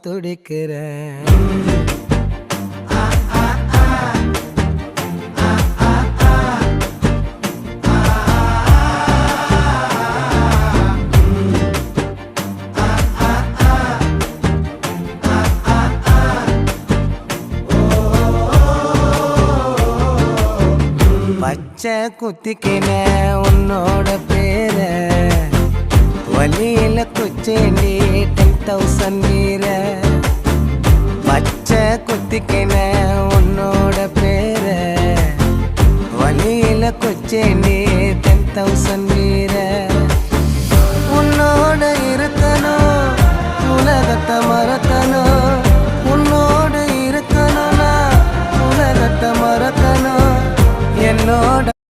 துடிக்கிறேன். பச்சை குத்திக்கின உன்னோட பேர வலியில குச்சேண்டி 10,000 வீர. பச்சை குத்திக்கின உன்னோட பேர வலியில குச்சேண்டி 10,000 வீர. உன்னோட இருக்கணும் உலகத்தை மறக்கணும்